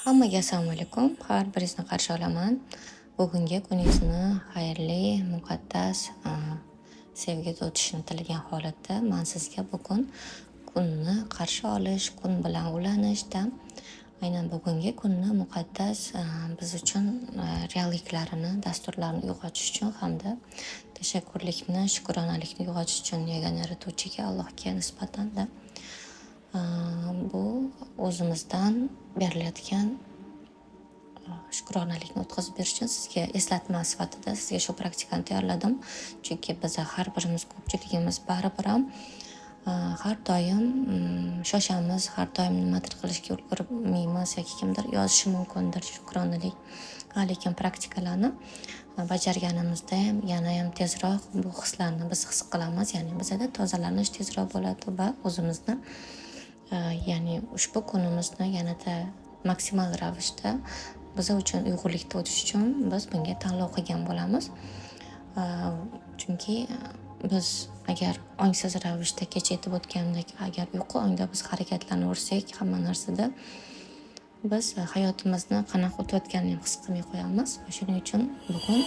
Hammaga assalomu alaykum. Har biringizni qarshi olaman. Bugungi kuningizni xayrli, muqaddas, sevgida o'tishini tilagan holatda men sizga bugun kunni qarshi olish, kun bilan ulanishda aynan bugungi kunni muqaddas biz uchun realliklarini, dasturlarini uyg'otish uchun hamda tashakkurlikni, shukronalikni uyg'otish uchun yagona yaratuvchiga Allohga nisbatan-da bu o'zimizdan berilayotgan shukronalikni o'tkazib berish uchun sizga eslatma sifatida sizga shu praktikani tayyorladim. Chunki biz har birimiz ko'pchiligimiz baribir ham har doim shoshamiz, har doim nimadir qilishga ulgurmaymiz yoki kimdir yozishi mumkindir shukronalik. Lekin praktikalarni bajarganimizda ham yana ham tezroq bu hislarni biz his qilamiz, ya'ni bizada tozalanish tezroq bo'ladi va o'zimizni ya'ni ushbu kunimizni yanada maksimal ravishda biz uchun uyg'unlikda o'tish uchun biz bunga tanlov qilgan bo'lamiz. Chunki biz agar ongsiz ravishda kecha aytib o'tgandek, agar uyqu ongda biz harakatlanaversak, hamma narsada biz hayotimizni qanaqa o'tayotganini ham his qilmay qo'yamiz. Shuning uchun bugun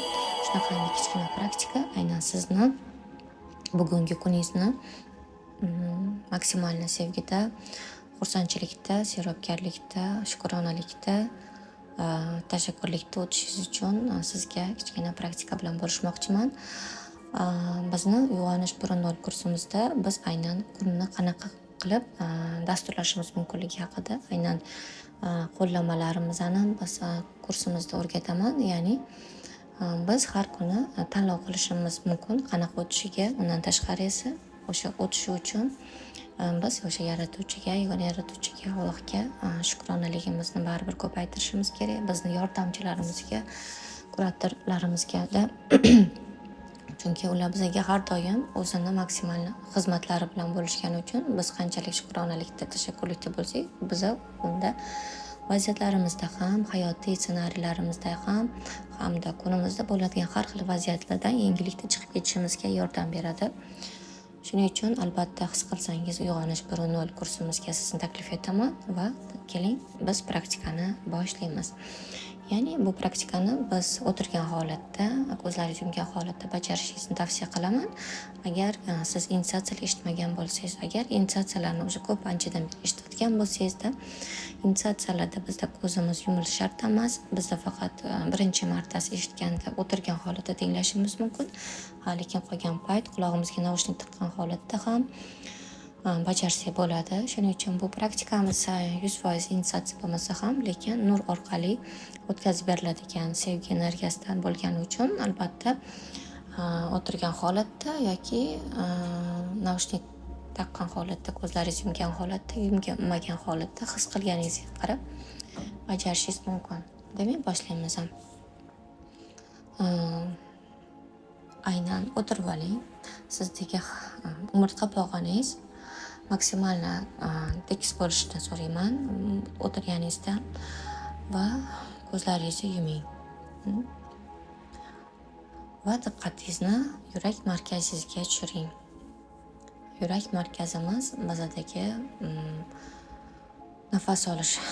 shunaqangi kichkina praktika aynan sizni bugungi kuningizni maksimal sevgida, xursandchilikda, sehrobgarlikda, shukronalikda, tashakkurlikda o'tishingiz uchun sizga kichkina praktika bilan bo'lishmoqchiman. Bizni uyg'onish 1.0 kursimizda biz aynan kunni qanaqa qilib dasturlashimiz mumkinligi haqida aynan qo'llamalarimizni biz kursimizda o'rgataman. Ya'ni biz har kuni tanlov qilishimiz mumkin qanaqa o'tishiga. Undan tashqari esa o'sha o'tishi uchun biz o'sha yaratuvchiga, yagona yaratuvchiga, Allohga shukronaligimizni baribir ko'paytirishimiz kerak. Bizni yordamchilarimizga, kuratorlarimizga-da chunki ular bizga har doim o'zini maksimal xizmatlari bilan bo'lishgani uchun biz qanchalik shukronalikda, tashakkurlikda bo'lsak, biz unda vaziyatlarimizda ham, hayotiy ssenariylarimizda ham hamda kunimizda bo'ladigan har xil vaziyatlardan yengillikda chiqib ketishimizga yordam beradi. Shuning uchun albatta his qilsangiz uyg'onish 1.0 kursimizga sizni taklif etaman va keling biz praktikani boshlaymiz. Ya'ni bu praktikani biz o'tirgan holatda, ko'zlaringizni yumgan holatda bajarishingizni tavsiya qilaman. Agar siz initiatsiyalar eshitmagan bo'lsangiz, agar initiatsiyalarni o'sha ko'p anchadan beri eshitgan bo'lsangizda, initiatsiyalarda bizda ko'zimiz yumilishi shart emas. Bizda faqat birinchi martasi eshitganda o'tirgan holatda tinglashimiz mumkin. Lekin qolgan payt qulog'imizga naushnik taqqan holatda ham bajarsak bo'ladi. Shuning uchun bu praktikamiz 100% initiatsiya bo'lmasa ham, lekin nur orqali o'tkazib beriladigan sevgi energiyasidan bo'lgani uchun albatta o'tirgan holatda yoki naushnik taqqan holatda, ko'zlaringiz yumgan holatda, yummagan holatda his qilganingizga qarab bajarishingiz mumkin. Demak, boshlaymiz ham. Aynan o'tirib oling. Sizdagi umurtqa pog'oningiz maksimal tekis bo'lishini so'rayman o'tirganingizda va ko'zlaringizni yuming. Va diqqatingizni yurak markazingizga tushiring. Yurak markazimiz bizadagi nafas olishga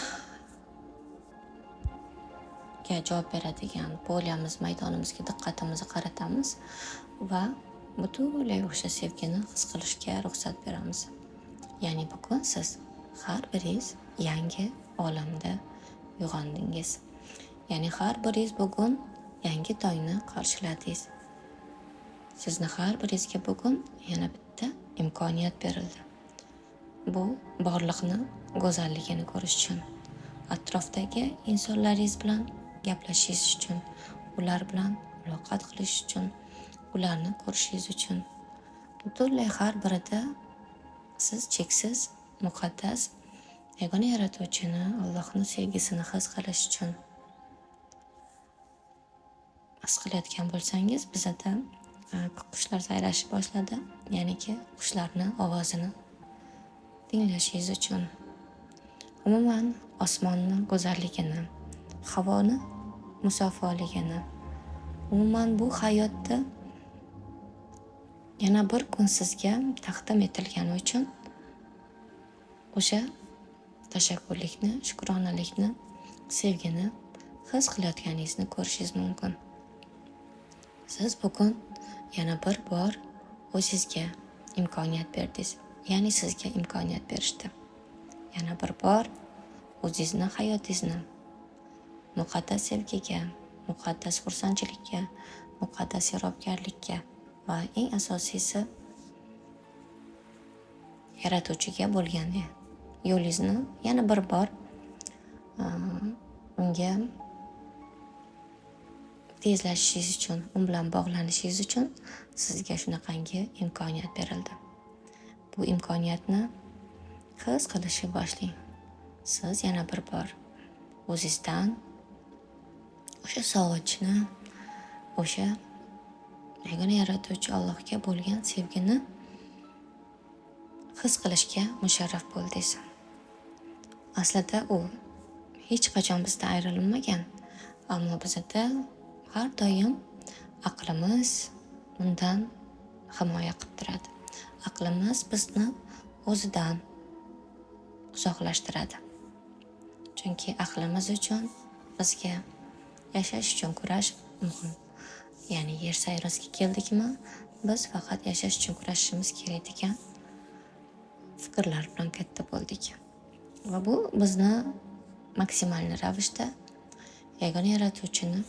javob beradigan poliyamiz, maydonimizga diqqatimizni qaratamiz va butunlay o'sha sevgini his qilishga ruxsat beramiz. Ya'ni bugun siz har biringiz yangi olamda uyg'ondingiz. Ya'ni har biringiz bugun yangi tongni qarshiladingiz. Sizni har biringizga bugun yana bitta imkoniyat berildi. Bu borliqni go'zalligini ko'rish uchun, atrofdagi insonlaringiz bilan gaplashishingiz uchun, ular bilan muloqot qilish uchun, ularni ko'rishingiz uchun. Butunlay har birida siz cheksiz, muqaddas, yagona yaratuvchini, Allohning sevgisini his qilish uchun. His qilayotgan bo'lsangiz, bizada qushlar sayrashib boshladi. Ya'niki qushlarning ovozini tinglashingiz uchun. Umuman osmonni go'zalligini, havoni musafoligini, umuman bu hayotda yana bir kun sizga taqdim etilgani uchun o'sha tashakkurlikni, shukronalikni sevgini his qilayotganingizni ko'rishingiz mumkin. Siz bugun yana bir bor o'zingizga imkoniyat berdingiz. Ya'ni sizga imkoniyat berishdi. Yana bir bor o'zingizni hayotingizni muqaddas sevgiga, muqaddas xursandchilikka, muqaddas yarobgarlikka va eng asosiysi yaratuvchiga bo'lgan yo'lingizni yana bir bor unga tezlashishingiz uchun, u bilan bog'lanishingiz uchun sizga shunaqangi imkoniyat berildi. Bu imkoniyatni his qilishni boshlang. Siz yana bir bor o'zingizdan o'sha sog'inchni, o'sha yagona yaratuvchi Allohga bo'lgan sevgini his qilishga musharraf bo'ldingiz. Aslida u hech qachon bizdan ayrilmagan, ammo bizda har doim aqlimiz undan himoya qilib turadi. Aqlimiz bizni o'zidan uzoqlashtiradi. Chunki aqlimiz uchun bizga yashash uchun kurash muhim. Ya'ni yer sayrasiga keldikmi, biz faqat yashash uchun kurashishimiz kerak degan fikrlar bilan katta bo'ldik. Va bu bizni maksimal ravishda yagona yaratuvchini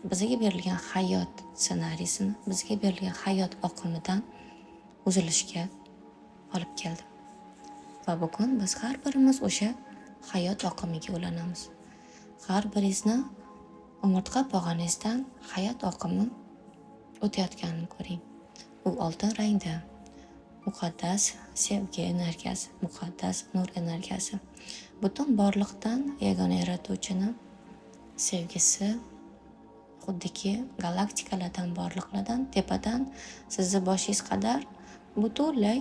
bizga berilgan hayot ssenariysini, bizga berilgan hayot oqimidan uzilishga olib keldi. Va bugun biz har birimiz o'sha hayot oqimiga ulanamiz. Har biringizni umurtqa pog'onangizdan hayot oqimi o'tayotganini ko'ring. U oltin rangda muqaddas sevgi energiyasi, muqaddas nur energiyasi. Butun borliqdan yagona yaratuvchini sevgisi xuddiki galaktikalardan, borliqlardan, tepadan sizni boshingiz qadar butunlay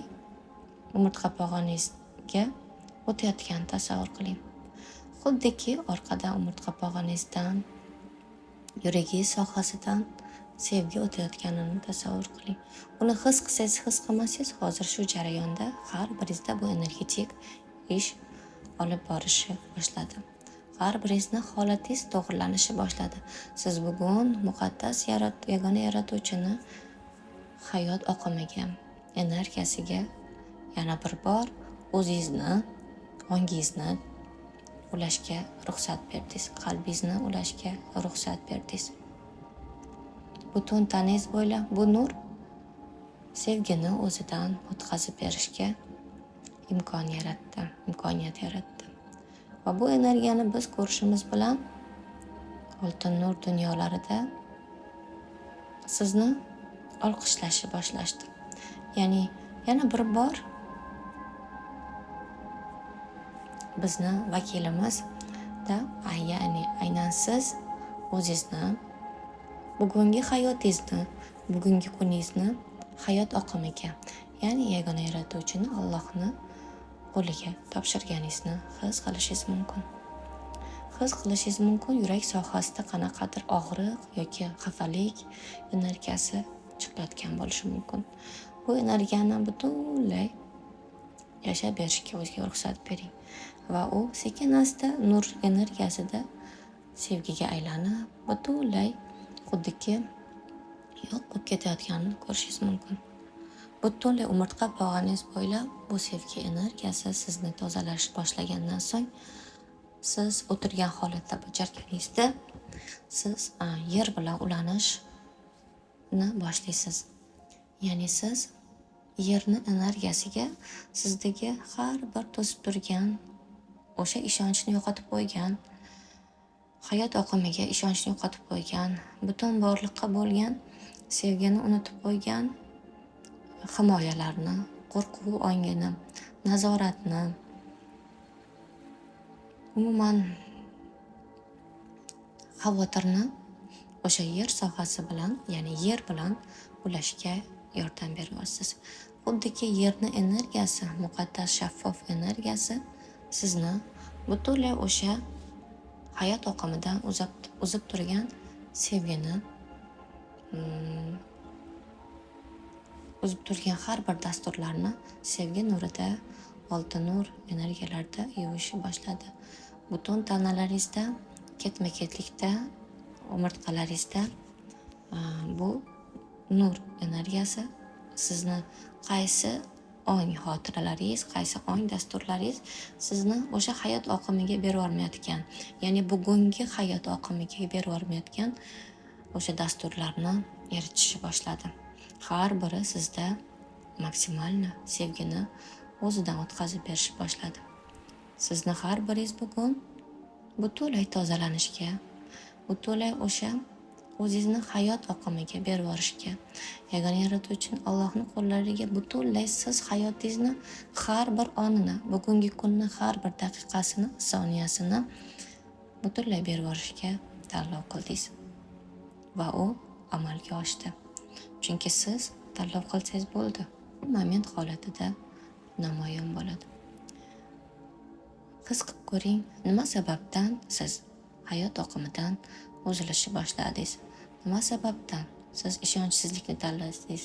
umurtqa pog'onangizga o'tayotganini tasavvur qiling. Xuddiki orqadan umurtqa pog'onangizdan, yuragingiz sohasidan sevgi o'tayotganini tasavvur qiling. Uni his qilsangiz, his qilmasangiz, hozir shu jarayonda har biringizda bu energetik ish olib borishi boshladi. Har biringizni holatingiz to'g'rilanishi boshladi. Siz bugun muqaddas yagona yaratuvchini hayot oqimiga, energiyasiga yana bir bor o'zingizni, ongingizni ulashga ruxsat berdingiz. Qalbingizni ulashga ruxsat berdingiz. Butun taningiz bo'ylab bu nur sevgini o'zidan o'tkazib berishga imkoniyat yaratdi. Va bu energiyani biz ko'rishimiz bilan oltin nur dunyolarida sizni olqishlashni boshlashdi. Ya'ni yana bir bor bizni vakilimiz da, ya'ni aynan siz o'zingizni, bugungi hayotingizni, bugungi kuningizni hayot oqimiga, ya'ni yagona yaratuvchini Allohni qo'liga topshirganingizni his qilishingiz mumkin. His qilishingiz mumkin, yurak sohasida qanaqadir og'riq yoki xafalik energiyasi chiqayotgan bo'lishi mumkin. Bu energiyani butunlay yashab berishga o'ziga ruxsat bering. Va u sekin-asta nur energiyasida sevgiga aylanib, butunlay xuddiki yo'q bo'lib ketayotganini ko'rishingiz mumkin. Butunlay umurtqa pog'oningiz bo'ylab bu sevgi energiyasi sizni tozalash boshlagandan so'ng, siz o'tirgan holatda bajarganingizda siz yer bilan ulanishni boshlaysiz. Ya'ni siz yerni energiyasiga sizdagi har bir to'sib turgan o'sha ishonchni yo'qotib qo'ygan, hayot oqimiga ishonchni yo'qotib qo'ygan, butun borliqqa bo'lgan sevgini unutib qo'ygan himoyalarni, qo'rquv ongini, nazoratni, umuman xavotirni o'sha yer sohasi bilan, ya'ni yer bilan ulashga yordam beryapsiz. Xuddiki yerni energiyasi, muqaddas shaffof energiyasi sizni butunlay o'sha hayot oqimidan uzib turgan sevgini, o'zib turgan har bir dasturlarni sevgi nurida, oltin nur energiyalarda yuvishi boshladi. Butun tanalaringizda ketma-ketlikda umurtqalaringizda bu nur energiyasi sizni qaysi ong xotiralaringiz, qaysi ong dasturlaringiz sizni o'sha hayot oqimiga berib ya'ni bugungi hayot oqimiga berib o'sha dasturlarni eritishni boshladi. Har biri sizda maksimalni sevgini o'zidan o'tkazib berishni boshladi. Sizni har biringiz bugun butunlay tozalanishga, butunlay o'sha o'zingizni hayot oqimiga berib yuborishga, yagona yaratuvchi Allohning qo'llariga butunlay siz hayotingizni har bir onini, bugungi kunni har bir daqiqasini, soniyasini butunlay berib yuborishga tanlov qildingiz va u amalga oshdi. Chunki siz tanlov qilsangiz bo'ldi, moment holatida namoyon bo'ladi. His qilib ko'ring, nima sababdan siz hayot oqimidan uzilishni boshladingiz? Nima sababdan siz ishonchsizlikni tanladingiz?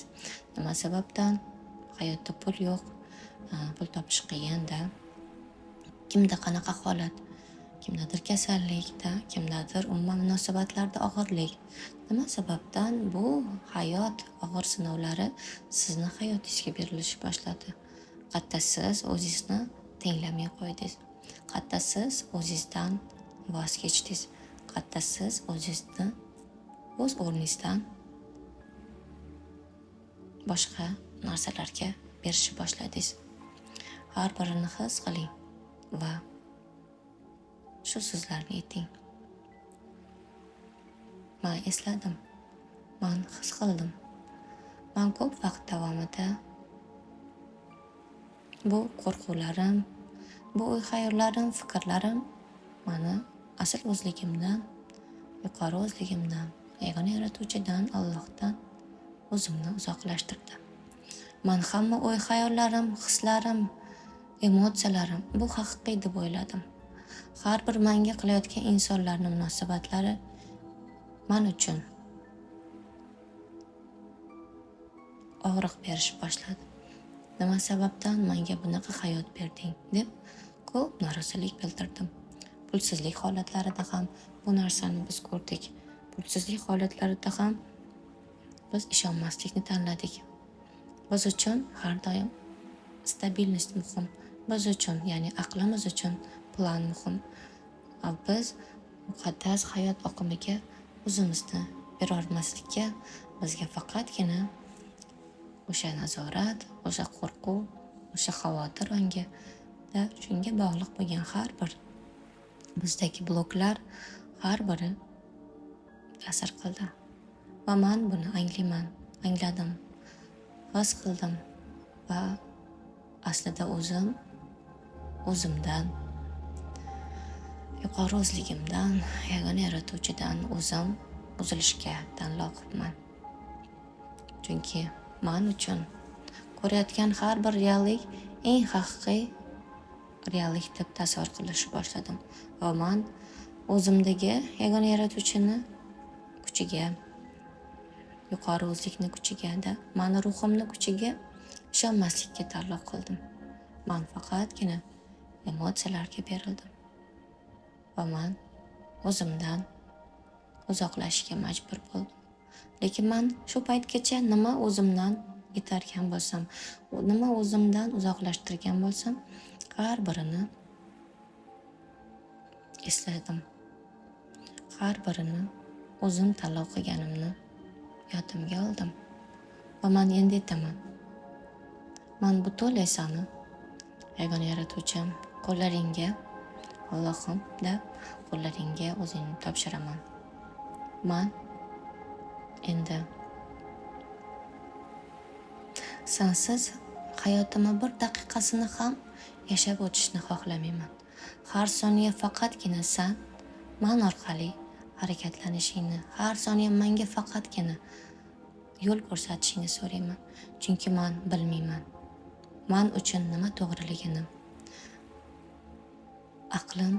Nima sababdan hayotda pul yo'q, pul topish qiyin-da? Kimda qanaqa holat? Kimdadir kasallikda, kimdadir umuman munosabatlarda og'irlik. Nima sababdan bu hayot og'ir sinovlari sizni hayotingizga berilishni boshladi? Qatta siz o'zingizni tenglamay qo'ydingiz. Qatta siz o'zingizdan voz kechdingiz. Qatta siz o'zingizni o'z o'rningizdan boshqa narsalarga berishni boshladingiz. Har birini his qiling va shu so'zlarni ayting. Men esladim. Men his qildim. Men ko'p vaqt davomida bu qo'rquvlarim, bu o'y-xayollarim, fikrlarim meni asl o'zligimdan, yuqori o'zligimdan, yagona yaratuvchidan, Allohdan o'zimni uzoqlashtirdi. Men hamma o'y-xayollarim, hislarim, emotsiyalarim bu haqiqiy deb o'yladim. Har bir menga qilayotgan insonlarning munosabatlari men uchun og'riq berish boshladi. Nima sababdan menga bunaqa hayot berding deb ko'p norozilik bildirdim. Pulsizlik holatlarida ham bu narsani biz ko'rdik. Pulsizlik holatlarida ham biz ishonmaslikni tanladik. Biz uchun har doim stabilnost muhim. Biz uchun, ya'ni aqlimiz uchun plan muhim. Biz muqaddas hayot oqimiga o'zimizni berolmaslikka bizga faqatgina o'sha nazorat, o'sha qo'rquv, o'sha xavotir ongi da shunga bog'liq bo'lgan har bir bizdagi bloklar har biri ta'sir qildi. Va men buni angladim, his qildim va aslida o'zimdan, yuqori o'zligimdan, yagona yaratuvchidan o'zim uzilishga tanlov qilibman. Chunki men uchun ko'rayotgan har bir reallik eng haqiqiy reallik deb tasavvur qilishni boshladim. Va men o'zimdagi yagona yaratuvchini kuchiga, yuqori o'zlikni kuchiga, meni ruhimni kuchiga ishonmaslikka tanlov qildim. Men faqatgina emotsiyalarga berildim. Va men o'zimdan uzoqlashishga majbur bo'ldim. Lekin men shu paytgacha nima o'zimdan itargan bo'lsam, nima o'zimdan uzoqlashtirgan bo'lsam, har birini esladim. Har birini o'zim tanlov qilganimni yodimga oldim. Va men endi aytaman. Men butunlay seni yagona yaratuvchim qo'llaringga, Allohim deb qo'llaringga o'zingni topshiraman. Men endi sensiz hayotimni bir daqiqasini ham yashab o'tishni xohlamayman. Har soniya faqatgina sen men orqali harakatlanishingni, har soniya menga faqatgina yo'l ko'rsatishingni so'rayman. Chunki men bilmayman. Men uchun nima to'g'riligini. Aqlim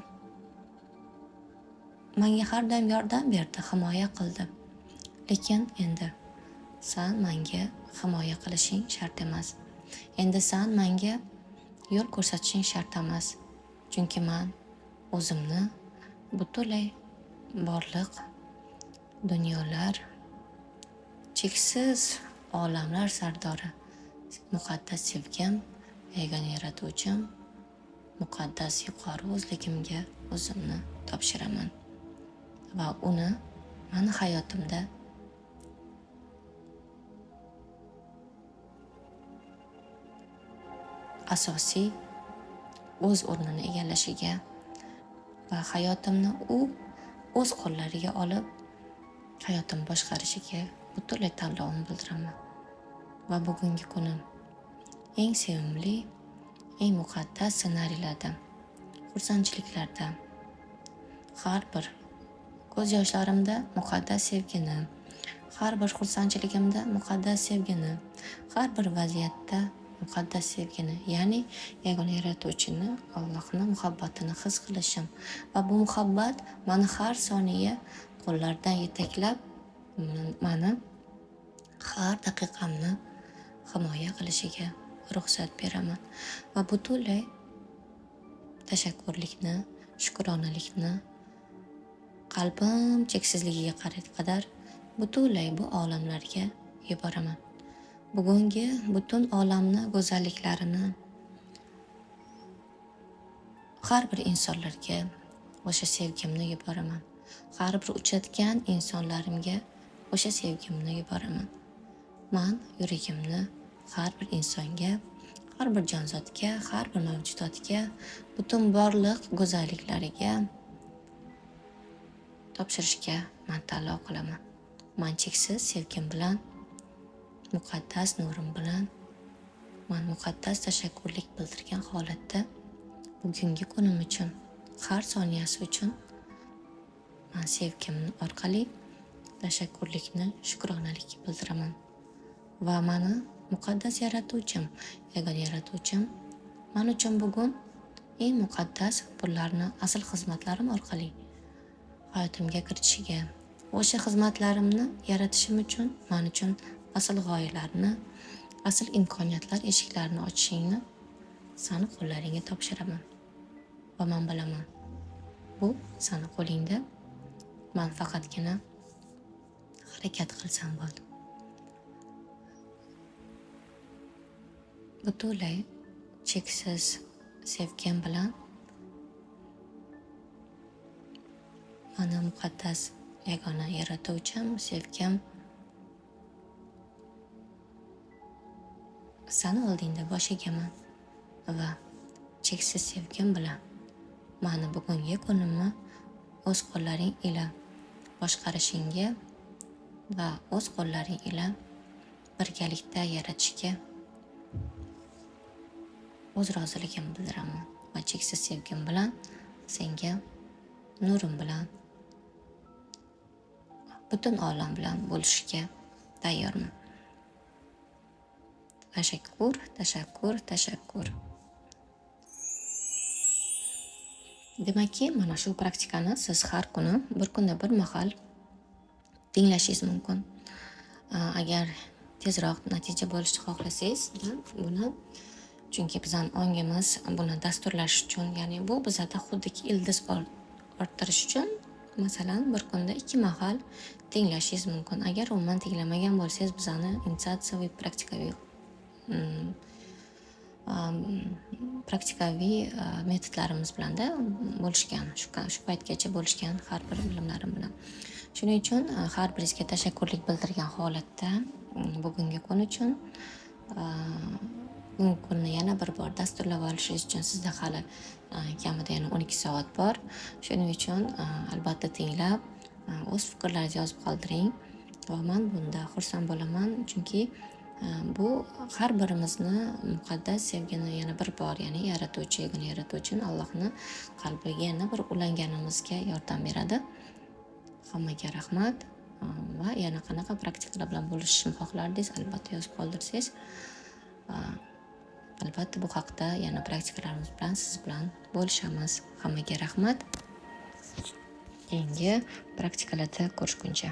menga har doim yordam berdi, himoya qildi. Lekin endi sen menga himoya qilishing shart emas. Endi sen menga yo'l ko'rsatishing shart emas. Chunki men o'zimni butunlay borliq, dunyolar, cheksiz olamlar sardori, muqaddas sevgim, yagona yaratuvchim, muqaddas yuqori o'zligimga o'zimni topshiraman va uni mani hayotimda asosiy o'z o'rnini egallashiga va hayotimni u o'z qo'llariga olib hayotimni boshqarishiga butunlay tanlovimni bildiraman. Va bugungi kunim eng sevimli, eng muqaddas ssenariylarda, xursandchiliklarda, har bir ko'z yoshlarimda muqaddas sevgini, har bir xursandchiligimda muqaddas sevgini, har bir vaziyatda muqaddas sevgini, ya'ni yagona yaratuvchini, Allohni muhabbatini his qilishim va bu muhabbat mani har soniya qo'llaridan yetaklab, mani har daqiqamni himoya qilishiga ruxsat beraman va butunlay tashakkurlikni, shukronalikni qalbim cheksizligiga qadar butunlay bu olamlarga yuboraman. Bugungi butun olamni go'zalliklarini har bir insonlarga o'sha sevgimni yuboraman. Har bir uchayotgan insonlarimga o'sha sevgimni yuboraman. Man yuragimni har bir insonga, har bir jonzotga, har bir mavjudotga, butun borliq go'zalliklariga topshirishga man tanlov qilaman. Man cheksiz sevgim bilan, muqaddas nurim bilan, man muqaddas tashakkurlik bildirgan holatda bugungi kunim uchun, har soniyasi uchun man sevgim orqali tashakkurlikni, shukronalikni bildiraman. Va mani muqaddas yaratuvchim, yagona yaratuvchim men uchun bugun eng muqaddas pullarni asl xizmatlarim orqali hayotimga kiritishiga, o'sha xizmatlarimni yaratishim uchun men uchun asl g'oyalarni, asl imkoniyatlar eshiklarini ochishingni sani qo'llaringga topshiraman. Va men bilaman, bu sani qo'lingda. Men faqatgina harakat qilsam bo'ldi. Butunlay cheksiz sevgim bilan mani muqaddas yagona yaratuvchim, sevgim sani oldingda bosh egaman va cheksiz sevgim bilan mani bugungi kunimni o'z qo'llaring ila boshqarishingga va o'z qo'llaring ila birgalikda yaratishga o'z roziligimni bildiraman va cheksiz sevgim bilan senga nurim bilan butun olam bilan bo'lishga tayyorman. Tashakkur, tashakkur, tashakkur. Demakki, mana shu praktikani siz har kuni bir kunda bir mahal tinglashingiz mumkin. Agar tezroq natija bo'lishni xohlasangiz, buni chunki bizning ongimiz buni dasturlash uchun, ya'ni bu bizda xuddiki ildiz orttirish uchun, masalan, bir kunda 2 mahal tinglashingiz mumkin. Agar umuman tinglamagan bo'lsangiz, bizning initiatsiyaviy praktikaviy metodlarimiz bilan bo'lishgan, shu paytgacha bo'lishgan har bir bilimlarim bilan. Shuning uchun har biringizga tashakkurlik bildirgan holatda bugungi kun uchun bugungi kunni yana bir bor dasturlab olishingiz uchun sizda hali kamida yana 12 soat bor. Shuning uchun albatta tinglab o'z fikrlaringizni yozib qoldiring va men bunda xursand bo'laman, chunki bu har birimizni muqaddas sevgini yana bir bor, ya'ni yaratuvchi, yagona yaratuvchini, Allohni qalbiga yana bir ulanganimizga yordam beradi. Hammaga rahmat va yana qanaqa praktikalar bilan bo'lishishni xohlardingiz, albatta yozib qoldirsangiz, albatta bu haqda yana praktikalarimiz bilan siz bilan bo'lishamiz. Hammaga rahmat. Keyingi praktikalarda ko'rishguncha.